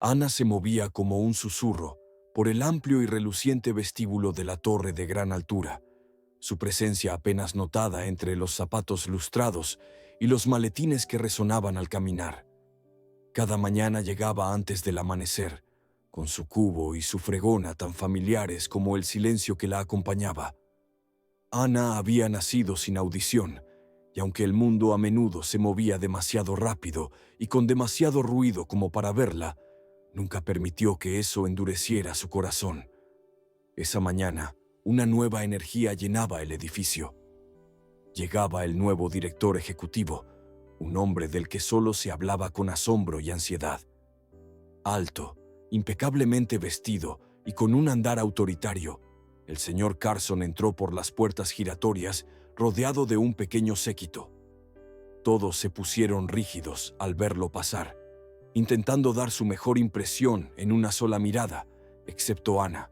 Ana se movía como un susurro por el amplio y reluciente vestíbulo de la torre de gran altura, su presencia apenas notada entre los zapatos lustrados y los maletines que resonaban al caminar. Cada mañana llegaba antes del amanecer, con su cubo y su fregona tan familiares como el silencio que la acompañaba. Ana había nacido sin audición, y aunque el mundo a menudo se movía demasiado rápido y con demasiado ruido como para verla, nunca permitió que eso endureciera su corazón. Esa mañana, una nueva energía llenaba el edificio. Llegaba el nuevo director ejecutivo, un hombre del que solo se hablaba con asombro y ansiedad. Alto, impecablemente vestido y con un andar autoritario, el señor Carson entró por las puertas giratorias rodeado de un pequeño séquito. Todos se pusieron rígidos al verlo pasar, intentando dar su mejor impresión en una sola mirada, excepto Ana.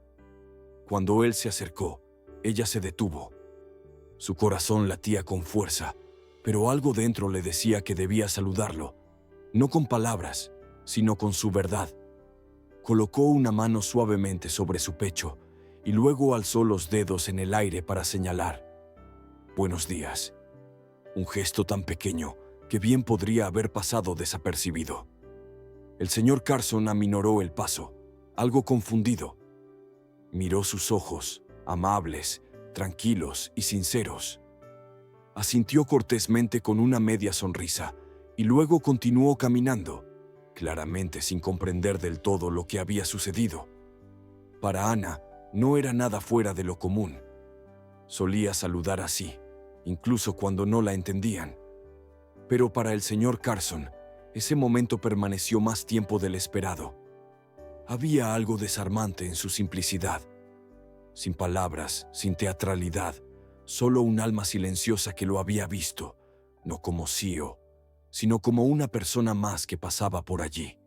Cuando él se acercó, ella se detuvo. Su corazón latía con fuerza, pero algo dentro le decía que debía saludarlo, no con palabras, sino con su verdad. Colocó una mano suavemente sobre su pecho y luego alzó los dedos en el aire para señalar. «Buenos días». Un gesto tan pequeño que bien podría haber pasado desapercibido. El señor Carson aminoró el paso, algo confundido. Miró sus ojos, amables, tranquilos y sinceros. Asintió cortésmente con una media sonrisa y luego continuó caminando, claramente sin comprender del todo lo que había sucedido. Para Ana, no era nada fuera de lo común. Solía saludar así, incluso cuando no la entendían. Pero para el señor Carson, ese momento permaneció más tiempo del esperado. Había algo desarmante en su simplicidad. Sin palabras, sin teatralidad, solo un alma silenciosa que lo había visto, no como CEO, sino como una persona más que pasaba por allí.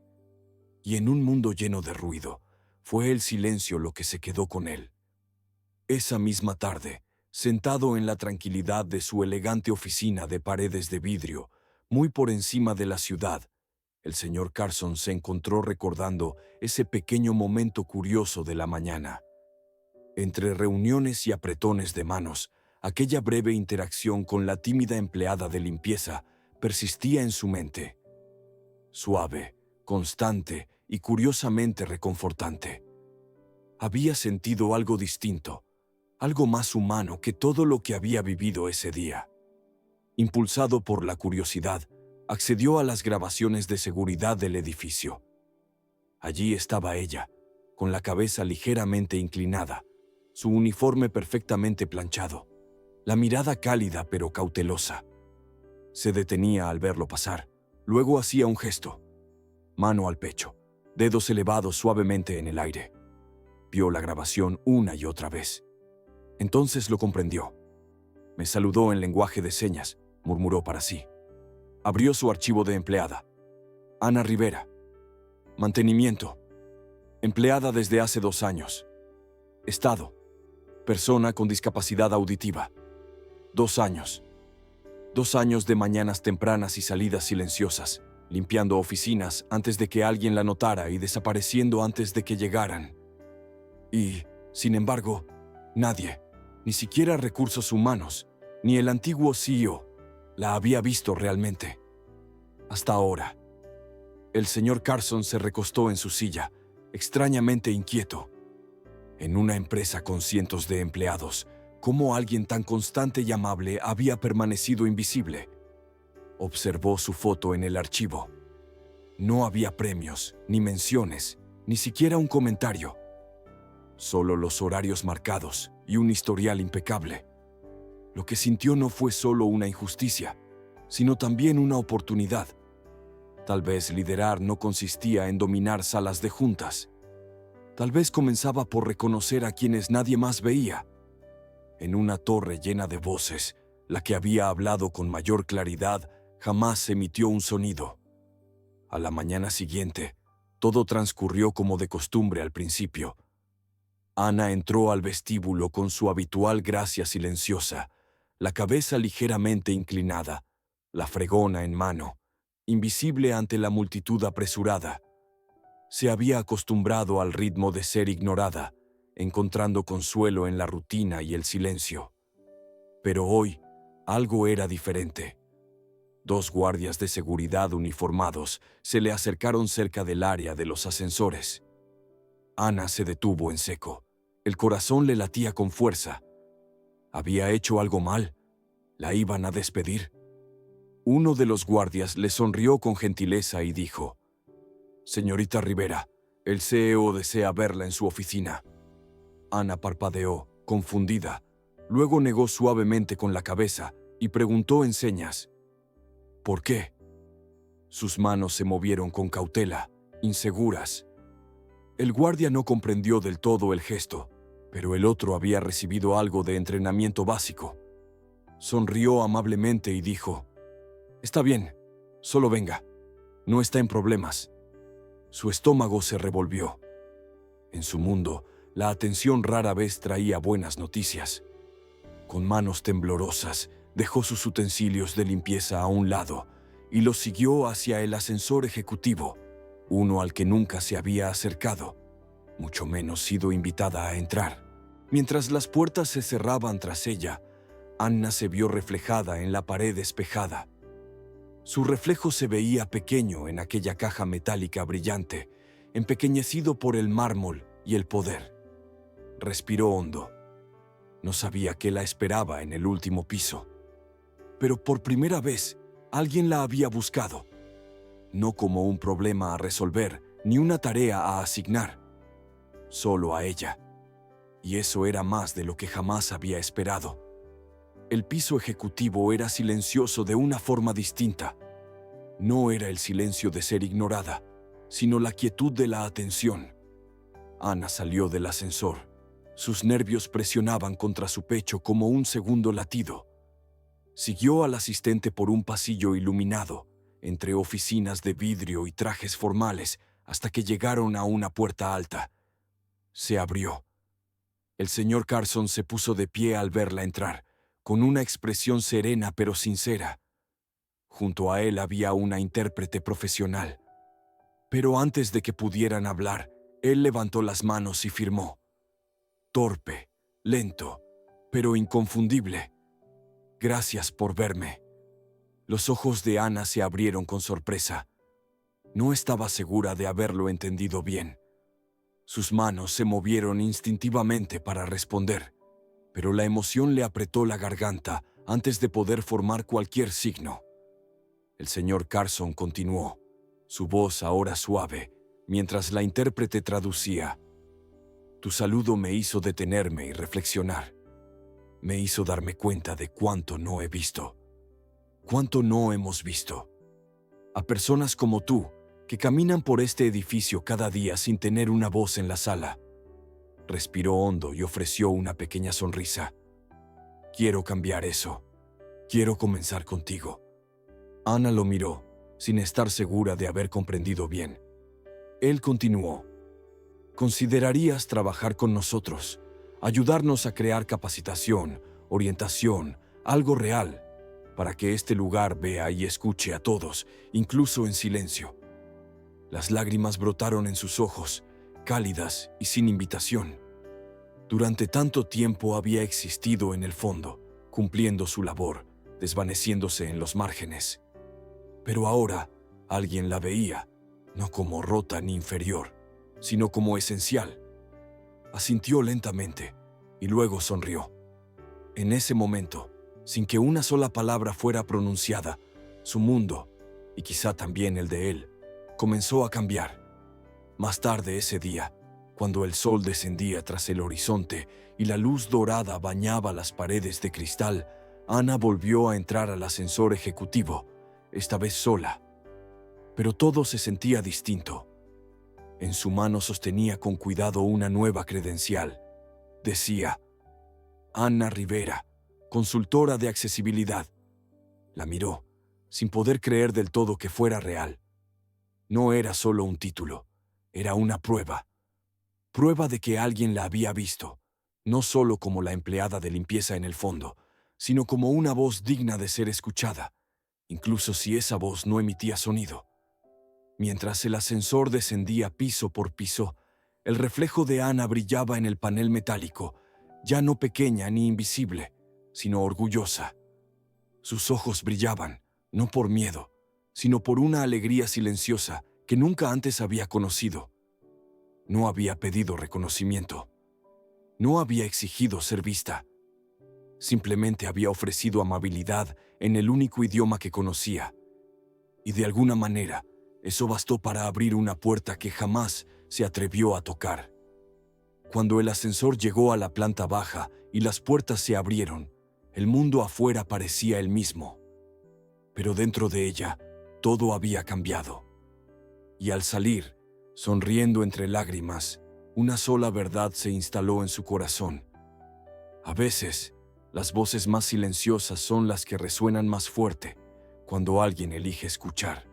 Y en un mundo lleno de ruido, fue el silencio lo que se quedó con él. Esa misma tarde, sentado en la tranquilidad de su elegante oficina de paredes de vidrio, muy por encima de la ciudad, el señor Carson se encontró recordando ese pequeño momento curioso de la mañana. Entre reuniones y apretones de manos, aquella breve interacción con la tímida empleada de limpieza persistía en su mente. Suave, constante y curiosamente reconfortante. Había sentido algo distinto, algo más humano que todo lo que había vivido ese día. Impulsado por la curiosidad, accedió a las grabaciones de seguridad del edificio. Allí estaba ella, con la cabeza ligeramente inclinada, su uniforme perfectamente planchado, la mirada cálida pero cautelosa. Se detenía al verlo pasar, luego hacía un gesto, mano al pecho, dedos elevados suavemente en el aire. Vio la grabación una y otra vez. Entonces lo comprendió. Me saludó en lenguaje de señas, murmuró para sí. Abrió su archivo de empleada. Ana Rivera. Mantenimiento. Empleada desde hace 2 años. Estado. Persona con discapacidad auditiva. 2 años. 2 años de mañanas tempranas y salidas silenciosas, limpiando oficinas antes de que alguien la notara y desapareciendo antes de que llegaran. Y, sin embargo, nadie, ni siquiera recursos humanos, ni el antiguo CEO, la había visto realmente. Hasta ahora. El señor Carson se recostó en su silla, extrañamente inquieto. En una empresa con cientos de empleados, ¿cómo alguien tan constante y amable había permanecido invisible? Observó su foto en el archivo. No había premios, ni menciones, ni siquiera un comentario. Solo los horarios marcados y un historial impecable. Lo que sintió no fue solo una injusticia, sino también una oportunidad. Tal vez liderar no consistía en dominar salas de juntas. Tal vez comenzaba por reconocer a quienes nadie más veía. En una torre llena de voces, la que había hablado con mayor claridad jamás emitió un sonido. A la mañana siguiente, todo transcurrió como de costumbre al principio. Ana entró al vestíbulo con su habitual gracia silenciosa, la cabeza ligeramente inclinada, la fregona en mano, invisible ante la multitud apresurada. Se había acostumbrado al ritmo de ser ignorada, encontrando consuelo en la rutina y el silencio. Pero hoy, algo era diferente. 2 guardias de seguridad uniformados se le acercaron cerca del área de los ascensores. Ana se detuvo en seco. El corazón le latía con fuerza. ¿Había hecho algo mal? ¿La iban a despedir? Uno de los guardias le sonrió con gentileza y dijo: «Señorita Rivera, el CEO desea verla en su oficina». Ana parpadeó, confundida. Luego negó suavemente con la cabeza y preguntó en señas: «¿Por qué?». Sus manos se movieron con cautela, inseguras. El guardia no comprendió del todo el gesto, pero el otro había recibido algo de entrenamiento básico. Sonrió amablemente y dijo: «Está bien, solo venga. No está en problemas». Su estómago se revolvió. En su mundo, la atención rara vez traía buenas noticias. Con manos temblorosas, dejó sus utensilios de limpieza a un lado y los siguió hacia el ascensor ejecutivo, uno al que nunca se había acercado, mucho menos sido invitada a entrar. Mientras las puertas se cerraban tras ella, Anna se vio reflejada en la pared espejada. Su reflejo se veía pequeño en aquella caja metálica brillante, empequeñecido por el mármol y el poder. Respiró hondo. No sabía qué la esperaba en el último piso. Pero por primera vez, alguien la había buscado. No como un problema a resolver, ni una tarea a asignar. Solo a ella. Y eso era más de lo que jamás había esperado. El piso ejecutivo era silencioso de una forma distinta. No era el silencio de ser ignorada, sino la quietud de la atención. Ana salió del ascensor. Sus nervios presionaban contra su pecho como un segundo latido. Siguió al asistente por un pasillo iluminado, entre oficinas de vidrio y trajes formales, hasta que llegaron a una puerta alta. Se abrió. El señor Carson se puso de pie al verla entrar, con una expresión serena pero sincera. Junto a él había una intérprete profesional. Pero antes de que pudieran hablar, él levantó las manos y firmó. Torpe, lento, pero inconfundible. «Gracias por verme». Los ojos de Ana se abrieron con sorpresa. No estaba segura de haberlo entendido bien. Sus manos se movieron instintivamente para responder, pero la emoción le apretó la garganta antes de poder formar cualquier signo. El señor Carson continuó, su voz ahora suave, mientras la intérprete traducía. «Tu saludo me hizo detenerme y reflexionar. Me hizo darme cuenta de cuánto no he visto. Cuánto no hemos visto. A personas como tú, que caminan por este edificio cada día sin tener una voz en la sala». Respiró hondo y ofreció una pequeña sonrisa. «Quiero cambiar eso. Quiero comenzar contigo». Ana lo miró, sin estar segura de haber comprendido bien. Él continuó. «¿Considerarías trabajar con nosotros? Ayudarnos a crear capacitación, orientación, algo real, para que este lugar vea y escuche a todos, incluso en silencio?» Las lágrimas brotaron en sus ojos, cálidas y sin invitación. Durante tanto tiempo había existido en el fondo, cumpliendo su labor, desvaneciéndose en los márgenes. Pero ahora alguien la veía, no como rota ni inferior, sino como esencial. Asintió lentamente y luego sonrió. En ese momento, sin que una sola palabra fuera pronunciada, su mundo, y quizá también el de él, comenzó a cambiar. Más tarde ese día, cuando el sol descendía tras el horizonte y la luz dorada bañaba las paredes de cristal, Ana volvió a entrar al ascensor ejecutivo, esta vez sola. Pero todo se sentía distinto. En su mano sostenía con cuidado una nueva credencial. Decía: Ana Rivera, consultora de accesibilidad. La miró, sin poder creer del todo que fuera real. No era solo un título, era una prueba. Prueba de que alguien la había visto, no solo como la empleada de limpieza en el fondo, sino como una voz digna de ser escuchada, incluso si esa voz no emitía sonido. Mientras el ascensor descendía piso por piso, el reflejo de Ana brillaba en el panel metálico, ya no pequeña ni invisible, sino orgullosa. Sus ojos brillaban, no por miedo, sino por una alegría silenciosa que nunca antes había conocido. No había pedido reconocimiento. No había exigido ser vista. Simplemente había ofrecido amabilidad en el único idioma que conocía. Y de alguna manera, eso bastó para abrir una puerta que jamás se atrevió a tocar. Cuando el ascensor llegó a la planta baja y las puertas se abrieron, el mundo afuera parecía el mismo. Pero dentro de ella, todo había cambiado. Y al salir, sonriendo entre lágrimas, una sola verdad se instaló en su corazón. A veces, las voces más silenciosas son las que resuenan más fuerte cuando alguien elige escuchar.